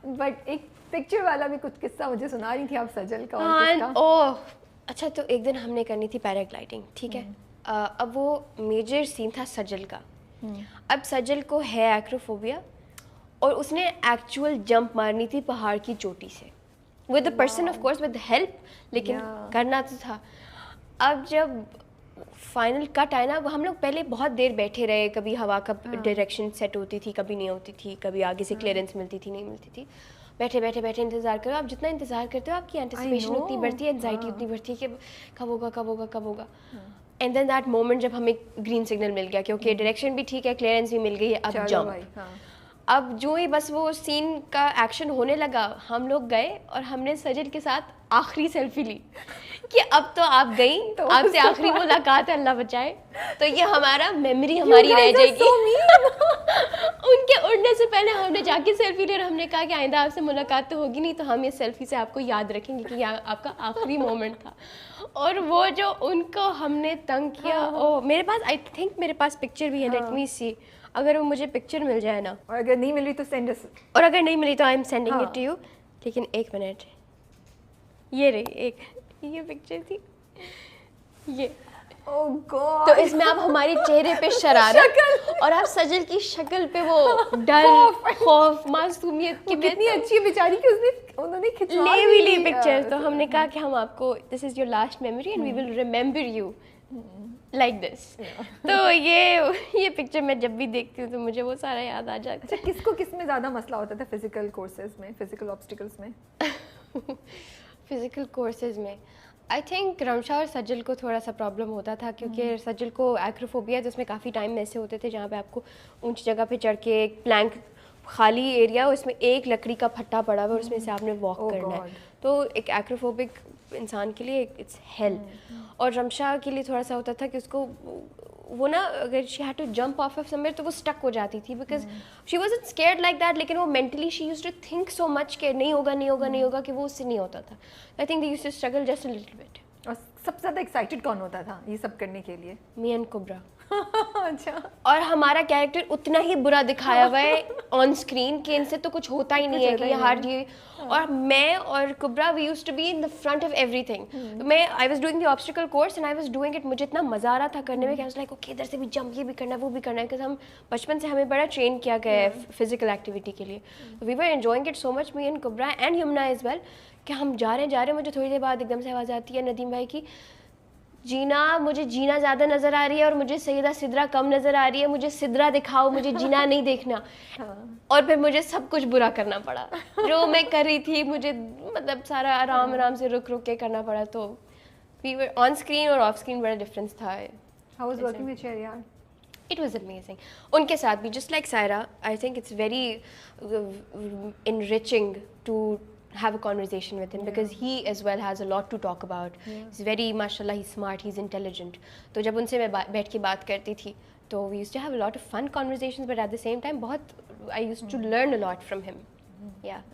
But ایک picture والا بھی کچھ قصہ مجھے سنا رہی تھی آپ سجل کا. اوہ اچھا, تو ایک دن ہم نے کرنی تھی پیراگلائڈنگ, ٹھیک ہے. اب وہ میجر سین تھا سجل کا. اب سجل کو ہے ایکروفوبیا, اور اس نے ایکچوئل جمپ مارنی تھی پہاڑ کی چوٹی سے, with a person of course with help, لیکن کرنا تو تھا. اب جب فائنل کٹ آئے نا, ہم لوگ پہلے بہت دیر بیٹھے رہے, کبھی ہوا کا ڈائریکشن سیٹ ہوتی تھی, کبھی نہیں ہوتی تھی, کبھی آگے سے کلیئرنس ملتی تھی, نہیں ملتی تھی. بیٹھے بیٹھے بیٹھے انتظار کرو. آپ جتنا انتظار کرتے ہو آپ کی اینٹیسپیشن اتنی بڑھتی ہے, انزائٹی اتنی بڑھتی ہے کہ کب ہوگا کب ہوگا کب ہوگا. اینڈ دین دیٹ مومنٹ جب ہمیں گرین سگنل مل گیا کہ اوکے ڈائریکشن بھی ٹھیک ہے, کلیئرنس بھی مل گئی ہے, اب جمپ. اب جو ہی بس وہ سین کا ایکشن ہونے لگا, ہم لوگ گئے اور ہم نے سجل کے ساتھ آخری سیلفی لی کہ اب تو آپ گئیں, آپ سے آخری ملاقات ہے, اللہ بچائے. تو یہ ہمارا میموری ہماری رہ جائے گی. ان کے اڑنے سے پہلے ہم نے جا کے سیلفی لی, اور ہم نے کہا کہ آئندہ آپ سے ملاقات تو ہوگی نہیں, تو ہم یہ سیلفی سے آپ کو یاد رکھیں گے کہ یہ آپ کا آخری مومنٹ تھا. اور وہ جو ان کو ہم نے تنگ کیا, او میرے پاس آئی تھنک میرے پاس پکچر بھی ہے, لیٹ می سی, اگر وہ مجھے پکچر مل جائے نا, اور اگر نہیں ملی تو سینڈ اس, اور اگر نہیں ملی تو I am sending it to you. لیکن ایک منٹ, یہ رہی ایک, یہ پکچر تھی یہ. تو اس میں آپ ہماری چہرے پہ شرارت اور آپ سجل کی شکل پہ وہ ڈر, خوف, معصومیت کی. کتنی اچھی بیچاری کہ انہوں نے لے بھی لی پکچر. تو ہم نے کہا کہ ہم آپ کو, this is your last memory and we will remember you like this. تو یہ پکچر میں جب بھی دیکھتی ہوں تو مجھے وہ سارا یاد آ جاتا ہے. کس کو کس میں زیادہ مسئلہ ہوتا تھا فزیکل کورسز میں, فزیکل آبسٹیکلس میں؟ فزیکل کورسز میں آئی تھنک رمشا اور سجل کو تھوڑا سا پرابلم ہوتا تھا, کیونکہ سجل کو ایکروفوبیا ہے, تو اس میں کافی ٹائم ایسے ہوتے تھے جہاں پہ آپ کو اونچی جگہ پہ چڑھ کے ایک پلانک خالی ایریا, اس میں ایک لکڑی کا پھٹا پڑا ہوا, اور اس میں سے آپ نے واک کرنا ہے. تو ایک ایکروفوبک انسان کے لیے اٹس ہیل. اور رمشا کے لیے تھوڑا سا ہوتا تھا کہ اس کو وہ نا, اگر she had to jump off some where تو وہ اسٹک ہو جاتی تھی, because she wasn't scared like that, لیکن وہ mentally she used to think so much کہ نہیں ہوگا نہیں ہوگا نہیں ہوگا, کہ وہ اس سے نہیں ہوتا تھا. I think they used to struggle just a little bit. اور سب سے زیادہ ایکسائٹیڈ کون ہوتا تھا یہ سب کرنے کے لیے؟ می اینڈ کبرا. اچھا. اور ہمارا کیریکٹر اتنا ہی برا دکھایا ہوا ہے آن اسکرین کہ ان سے تو کچھ ہوتا ہی نہیں ہے کہ یہ ہار یہ. اور میں اور Kubra we used to be in the front of ایوری تھنگ. میں I was doing the obstacle course and I was doing it, مجھے اتنا مزہ آ رہا تھا کرنے میں کہ لائک اوکے ادھر سے بھی جمپ, یہ بھی کرنا ہے وہ بھی کرنا ہے, بیکاز ہم بچپن سے ہمیں بڑا ٹرین کیا گیا ہے فزیکل ایکٹیویٹی کے لیے. We were enjoying it so much, me and Kubra and Yumna as well, کہ ہم جا رہے ہیں. مجھے تھوڑی دیر بعد ایک دم سے آواز آتی ہے ندیم بھائی کی, جینا, مجھے جینا زیادہ نظر آ رہی ہے اور مجھے سیدہ سدرا کم نظر آ رہی ہے, مجھے سدرا دکھاؤ, مجھے جینا نہیں دیکھنا. اور پھر مجھے سب کچھ برا کرنا پڑا جو میں کر رہی تھی, مجھے مطلب سارا آرام آرام سے رک رک کے کرنا پڑا. تو وی ور آن اسکرین اور آف اسکرین بڑا ڈفرینس تھا. How was working with Shahryar? It was amazing. ان کے ساتھ بھی just like Saira, I think it's very enriching to have a conversation with him, because he as well has a lot to talk about. He's very, mashallah, he's smart, he's intelligent. تو جب ان سے میں بیٹھ کے بات کرتی تھی تو we used to have a lot of fun conversations, but at the same time بہت I used to learn a lot from him.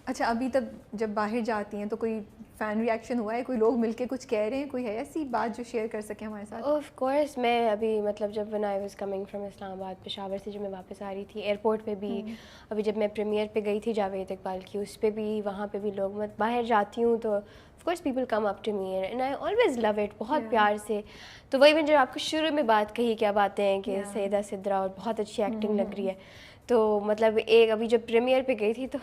اچھا, ابھی تب جب باہر جاتی ہیں تو کوئی فین ریئیکشن ہوا ہے, کوئی لوگ مل کے کچھ کہہ رہے ہیں, کوئی ہے ایسی بات جو شیئر کر سکیں ہمارے ساتھ؟ آف کورس, میں ابھی مطلب جب when I was coming from اسلام آباد, پشاور سے جب میں واپس آ رہی تھی ایئرپورٹ پہ بھی, ابھی جب میں پریمیئر پہ گئی تھی جاوید اقبال کی, اس پہ بھی, وہاں پہ بھی لوگ, میں باہر جاتی ہوں تو of course people come up to me and I always love it, بہت پیار سے. تو وہی میں جو آپ کو شروع میں بات کہی, کیا باتیں ہیں کہ سیدہ سدرا اور بہت اچھی ایکٹنگ لگ رہی ہے, تو مطلب ایک ابھی جب پریمیئر پہ گئی تھی تو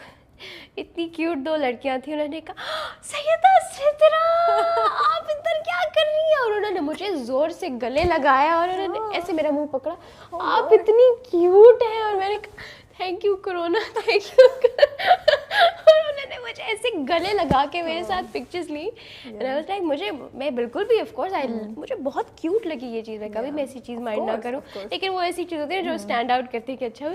اتنی کیوٹ دو لڑکیاں تھیں, انہوں نے کہا سیدہ سدرا آپ ادھر کیا کر رہی ہیں, اور انہوں نے مجھے زور سے گلے لگایا اور انہوں نے ایسے میرا منہ پکڑا, آپ اتنی کیوٹ ہیں, اور میں نے کہا thank you corona, thank you, اور انہوں نے مجھے ایسے گلے لگا کے میرے ساتھ پکچرز لی. اینڈ آئی واز لائک, میں بالکل بھی آف کورس مجھے بہت کیوٹ لگی یہ چیز, میں کبھی میں ایسی چیز مائنڈ نہ کروں, لیکن وہ ایسی چیز ہوتی ہے جو اسٹینڈ آؤٹ کرتی ہے کہ اچھا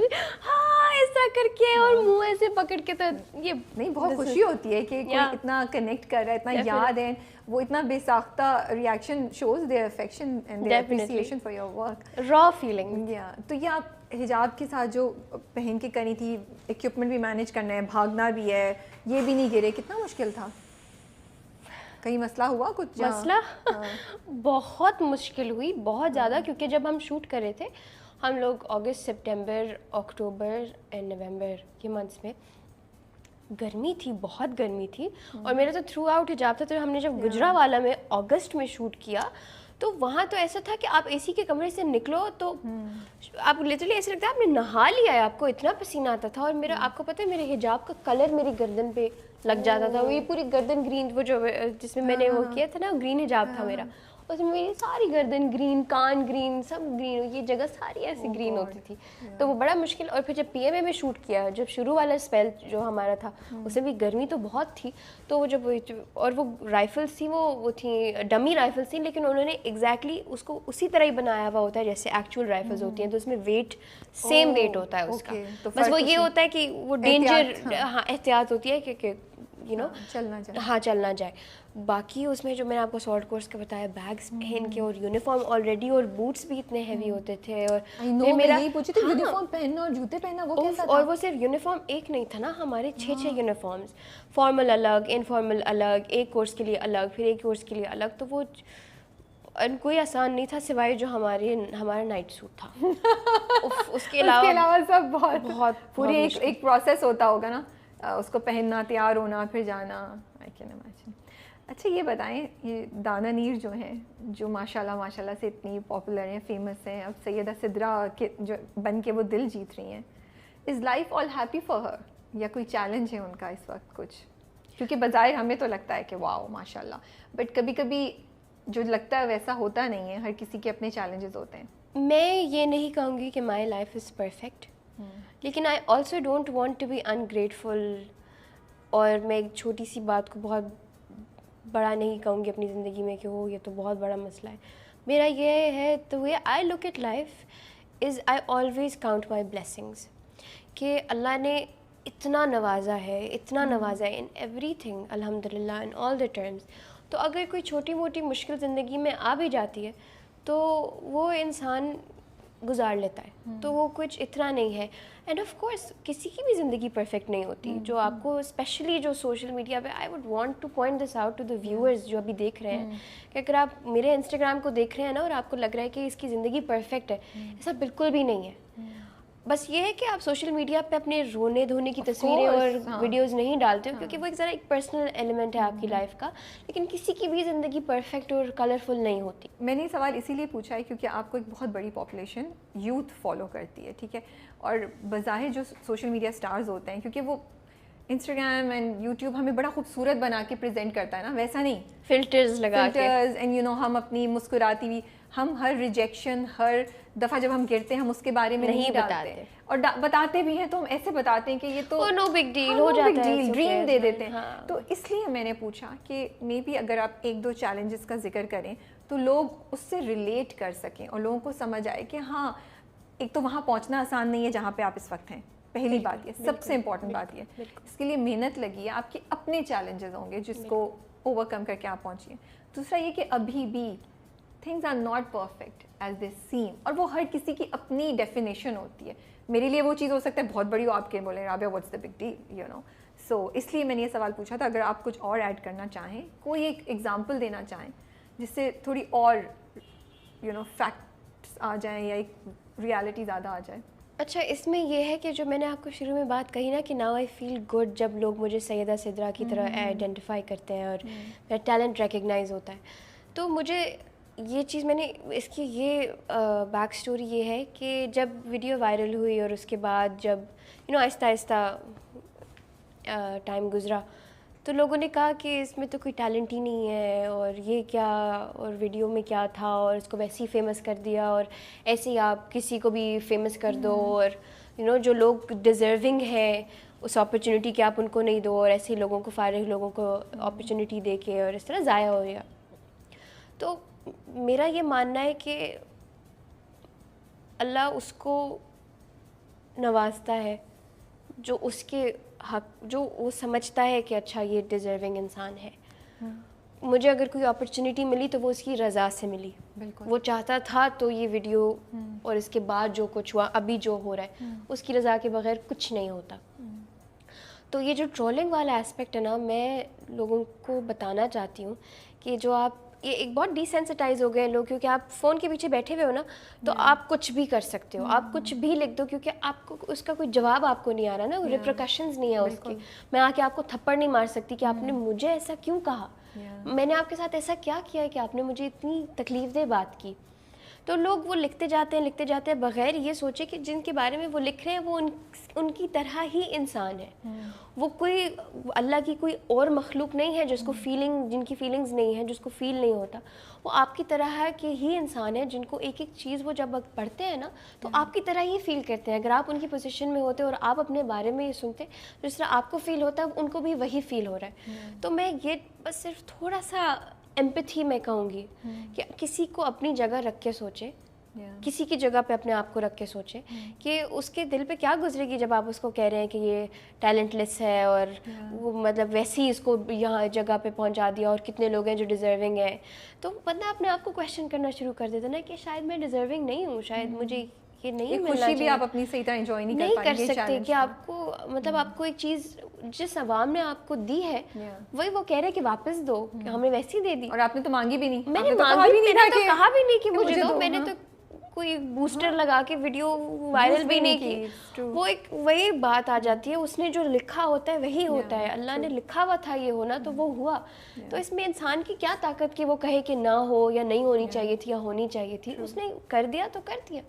ہاں ایسا کر کے اور منہ ایسے پکڑ کے, تو یہ نہیں بہت خوشی ہوتی ہے کہ کوئی اتنا کنیکٹ کر رہا ہے, اتنا یاد ہے, وہ اتنا بے ساختہ reaction shows their affection and their appreciation for your work, raw feeling. تو یہ آپ حجاب کے ساتھ جو پہن کے کرنی تھی, اکوپمنٹ بھی مینیج کرنا ہے, بھاگنا بھی ہے, یہ بھی نہیں گرے, کتنا مشکل تھا؟ کہیں مسئلہ ہوا کچھ؟ مسئلہ بہت مشکل ہوئی, بہت زیادہ, کیونکہ جب ہم شوٹ کر رہے تھے ہم لوگ اگست, سپٹمبر, اکتوبر اینڈ نومبر کے منتھس میں, گرمی تھی, بہت گرمی تھی, اور میرا تو تھرو آؤٹ حجاب تھا. تو ہم نے جب گجرانوالہ میں اگست میں شوٹ کیا تو وہاں تو ایسا تھا کہ آپ اے سی کے کمرے سے نکلو تو آپ لٹرلی ایسا لگتا ہے آپ نے نہا لیا ہے, آپ کو اتنا پسینہ آتا تھا. اور میرا, آپ کو پتہ ہے میرے حجاب کا کلر میری گردن پہ لگ جاتا تھا, وہ یہ پوری گردن گرین, وہ جو جس میں نے وہ کیا تھا نا, گرین حجاب تھا میرا, اس میں میری ساری گردن گرین, کان گرین, سب گرین, یہ جگہ ساری ایسی گرین ہوتی تھی. تو وہ بڑا مشکل. اور پھر جب پی ایم اے میں شوٹ کیا, جب شروع والا اسپیل جو ہمارا تھا اس میں بھی گرمی تو بہت تھی. تو وہ جب, اور وہ رائفلس تھیں, وہ تھیں ڈمی رائفلس تھیں, لیکن انہوں نے ایگزیکٹلی اس کو اسی طرح ہی بنایا ہوا ہوتا ہے جیسے ایکچوئل رائفلس ہوتی ہیں. تو اس میں ویٹ سیم ویٹ ہوتا ہے اس کا, بس وہ یہ ہوتا ہے کہ وہ ڈینجر, ہاں احتیاط ہوتی ہے کہ یو نو چلنا جائے. باقی اس میں جو میں نے آپ کو شارٹ کورس کا بتایا, بیگس پہن کے, اور یونیفارم آلریڈی, اور بوٹس بھی اتنے ہیوی ہوتے تھے. اور میرا یہی پوچھی تھی, یونیفارم پہننا اور جوتے پہننا وہ کیسا تھا؟ اور وہ صرف یونیفارم ایک نہیں تھا نا, ہمارے 6 یونیفارمس, فارمل الگ, انفارمل الگ, ایک کورس کے لیے الگ, پھر ایک کورس کے لیے الگ. تو وہ کوئی آسان نہیں تھا سوائے جو ہمارا نائٹ سوٹ تھا. اس کے علاوہ سب بہت پوری ایک پروسیس ہوتا ہوگا نا, اس کو پہننا, تیار ہونا, پھر جانا. I can imagine. اچھا یہ بتائیں, یہ دانا نیر جو ہیں, جو ماشاء اللہ سے اتنی پاپولر ہیں, فیمس ہیں, اب سیدہ سدرا کے جو بن کے وہ دل جیت رہی ہیں, is life all happy for her, یا کوئی چیلنج ہے ان کا اس وقت کچھ؟ کیونکہ بظاہر ہمیں تو لگتا ہے کہ واو ماشاء اللہ, بٹ کبھی کبھی جو لگتا ہے ویسا ہوتا نہیں ہے, ہر کسی کے اپنے چیلنجز ہوتے ہیں. میں یہ نہیں کہوں گی کہ مائی لائف از پرفیکٹ, لیکن I also don't want to be ungrateful. اور میں ایک چھوٹی سی بات کو بہت بڑا نہیں کہوں گی اپنی زندگی میں کہ یہ تو بہت بڑا مسئلہ ہے. میرا یہ ہے, تو way I look at life is I always count my blessings, کہ اللہ نے اتنا نوازا ہے ان ایوری تھنگ, الحمد للہ, ان آل دا ٹرمز. تو اگر کوئی چھوٹی موٹی مشکل زندگی میں آ بھی جاتی ہے تو وہ انسان گزار لیتا ہے, تو وہ کچھ اتنا نہیں ہے. اینڈ آف کورس کسی کی بھی زندگی پرفیکٹ نہیں ہوتی. جو آپ کو اسپیشلی جو سوشل میڈیا پہ, I would want to point this out to the viewers جو ابھی دیکھ رہے ہیں, کہ اگر آپ میرے انسٹاگرام کو دیکھ رہے ہیں نا اور آپ کو لگ رہا ہے کہ اس کی زندگی پرفیکٹ ہے, ایسا بالکل بھی نہیں ہے. بس یہ ہے کہ آپ سوشل میڈیا پہ اپنے رونے دھونے کی تصویریں اور ویڈیوز نہیں ڈالتے ہو, کیونکہ وہ ایک ذرا ایک پرسنل ایلیمنٹ ہے آپ کی لائف کا, لیکن کسی کی بھی زندگی پرفیکٹ اور کلرفل نہیں ہوتی. میں نے یہ سوال اسی لیے پوچھا ہے کیونکہ آپ کو ایک بہت بڑی پاپولیشن یوتھ فالو کرتی ہے, ٹھیک ہے, اور بظاہر جو سوشل میڈیا اسٹارز ہوتے ہیں, کیونکہ وہ انسٹاگرام اینڈ یوٹیوب ہمیں بڑا خوبصورت بنا کے پریزنٹ کرتا ہے نا, ویسا نہیں, فلٹرز لگا کے, اینڈ یو نو ہم اپنی مسکراتی ہوئی, ہم ہر ریجیکشن, ہر دفعہ جب ہم گرتے ہیں ہم اس کے بارے میں نہیں بتاتے, اور بتاتے بھی ہیں تو ہم ایسے بتاتے ہیں کہ یہ تو نو بگ ڈیل ہو جاتا ہے, ڈریم دے دیتے ہیں. تو اس لیے میں نے پوچھا کہ مے بی اگر آپ 1-2 چیلنجز کا ذکر کریں تو لوگ اس سے ریلیٹ کر سکیں, اور لوگوں کو سمجھ آئے کہ ہاں ایک تو وہاں پہنچنا آسان نہیں ہے جہاں پہ آپ اس وقت ہیں, پہلی بات یہ, سب سے امپورٹنٹ بات یہ, اس کے لیے محنت لگی ہے, آپ کے اپنے چیلنجز ہوں گے جس کو اوور کم کر کے آپ پہنچیے. دوسرا یہ کہ ابھی بھی things are not perfect as the same, اور وہ ہر کسی کی اپنی ڈیفینیشن ہوتی ہے. میرے لیے وہ چیز ہو سکتا ہے بہت بڑی ہو, آپ کے بولیں Rabia what's the big deal, you know. So اس لیے میں نے یہ سوال پوچھا تھا. اگر آپ کچھ اور ایڈ کرنا چاہیں, کوئی ایک ایگزامپل دینا چاہیں جس سے تھوڑی اور یو نو فیکٹس آ جائیں یا ایک ریالٹی زیادہ آ جائے. اچھا, اس میں یہ ہے کہ جو میں نے آپ کو شروع میں بات کہی نا کہ ناؤ آئی فیل گڈ جب لوگ مجھے سیدہ سدرا کی طرح آئیڈینٹیفائی کرتے ہیں اور میرا ٹیلنٹ ریکگنائز ہوتا ہے, تو مجھے یہ چیز, میں نے اس کی یہ بیک اسٹوری یہ ہے کہ جب ویڈیو وائرل ہوئی اور اس کے بعد جب یو نو آہستہ آہستہ ٹائم گزرا تو لوگوں نے کہا کہ اس میں تو کوئی ٹیلنٹ ہی نہیں ہے, اور یہ کیا, اور ویڈیو میں کیا تھا, اور اس کو ویسے ہی فیمس کر دیا, اور ایسے ہی آپ کسی کو بھی فیمس کر دو, اور یو نو جو لوگ ڈیزرونگ ہیں اس اپرچونیٹی کہ آپ ان کو نہیں دو, اور ایسے ہی لوگوں کو, فارغ لوگوں کو اپرچونیٹی دے کے, اور اس طرح ضائع ہو گیا. تو میرا یہ ماننا ہے کہ اللہ اس کو نوازتا ہے جو اس کے حق, جو وہ سمجھتا ہے کہ اچھا یہ ڈیزرونگ انسان ہے. مجھے اگر کوئی اپرچونیٹی ملی تو وہ اس کی رضا سے ملی. وہ چاہتا تھا تو یہ ویڈیو اور اس کے بعد جو کچھ ہوا, ابھی جو ہو رہا ہے, اس کی رضا کے بغیر کچھ نہیں ہوتا. تو یہ جو ٹرولنگ والا اسپیکٹ ہے نا, میں لوگوں کو بتانا چاہتی ہوں کہ جو آپ یہ ایک بہت ڈیسینسٹائز ہو گئے ہیں لوگ, کیونکہ آپ فون کے پیچھے بیٹھے ہوئے ہو نا, تو آپ کچھ بھی کر سکتے ہو, آپ کچھ بھی لکھ دو, کیونکہ آپ کو اس کا کوئی جواب آپ کو نہیں آ رہا نا, ریپریکاشنز نہیں ہے اس کی. میں آ کے آپ کو تھپڑ نہیں مار سکتی کہ آپ نے مجھے ایسا کیوں کہا, میں نے آپ کے ساتھ ایسا کیا کیا ہے کہ آپ نے مجھے اتنی تکلیف دہ بات کی. تو لوگ وہ لکھتے جاتے ہیں بغیر یہ سوچے کہ جن کے بارے میں وہ لکھ رہے ہیں وہ ان کی طرح ہی انسان ہے. وہ کوئی اللہ کی کوئی اور مخلوق نہیں ہے جس کو جن کی فیلنگز نہیں ہیں, جس کو فیل نہیں ہوتا. وہ آپ کی طرح ہے کہ ہی انسان ہے, جن کو ایک ایک چیز وہ جب پڑھتے ہیں نا تو آپ کی طرح ہی فیل کرتے ہیں. اگر آپ ان کی پوزیشن میں ہوتے اور آپ اپنے بارے میں یہ سنتے, جس طرح آپ کو فیل ہوتا ہے ان کو بھی وہی فیل ہو رہا ہے. تو میں یہ بس صرف تھوڑا سا ایمپتھی میں کہوں گی کہ کسی کو اپنی جگہ رکھ کے سوچے, کسی کی جگہ پہ اپنے آپ کو رکھ کے سوچے کہ اس کے دل پہ کیا گزرے گی جب آپ اس کو کہہ رہے ہیں کہ یہ ٹیلنٹ لیس ہے اور وہ مطلب ویسے ہی اس کو یہاں جگہ پہ پہنچا دیا, اور کتنے لوگ ہیں جو ڈیزرونگ ہیں. تو بندہ اپنے آپ کو کویشچن کرنا شروع کر دیتا نا کہ شاید میں ڈیزرونگ نہیں ہوں, شاید مجھے یہ نہیں ملنا چاہیے. خوشی بھی آپ اپنی صحیح طرح انجوائے نہیں کر سکتے کہ آپ کو مطلب آپ کو ایک چیز جس عوام نے آپ کو دی ہے وہی وہ کہہ رہے کہ واپس دو, کہ ہم نے ویسی دے دی. اور آپ نے تو مانگی بھی نہیں, میں نے کہا بھی نہیں کہ مجھے دو, میں نے تو کوئی بوسٹر لگا کے ویڈیو وائرل بھی نہیں کی. وہ ایک وہی بات آ جاتی ہے, اس نے جو لکھا ہوتا ہے وہی ہوتا ہے, اللہ نے لکھا ہوا تھا یہ ہونا تو وہ ہوا. تو اس میں انسان کی کیا طاقت کہ وہ کہے کہ نہ ہو یا نہیں ہونی چاہیے تھی یا ہونی چاہیے تھی, اس نے کر دیا تو کر دیا.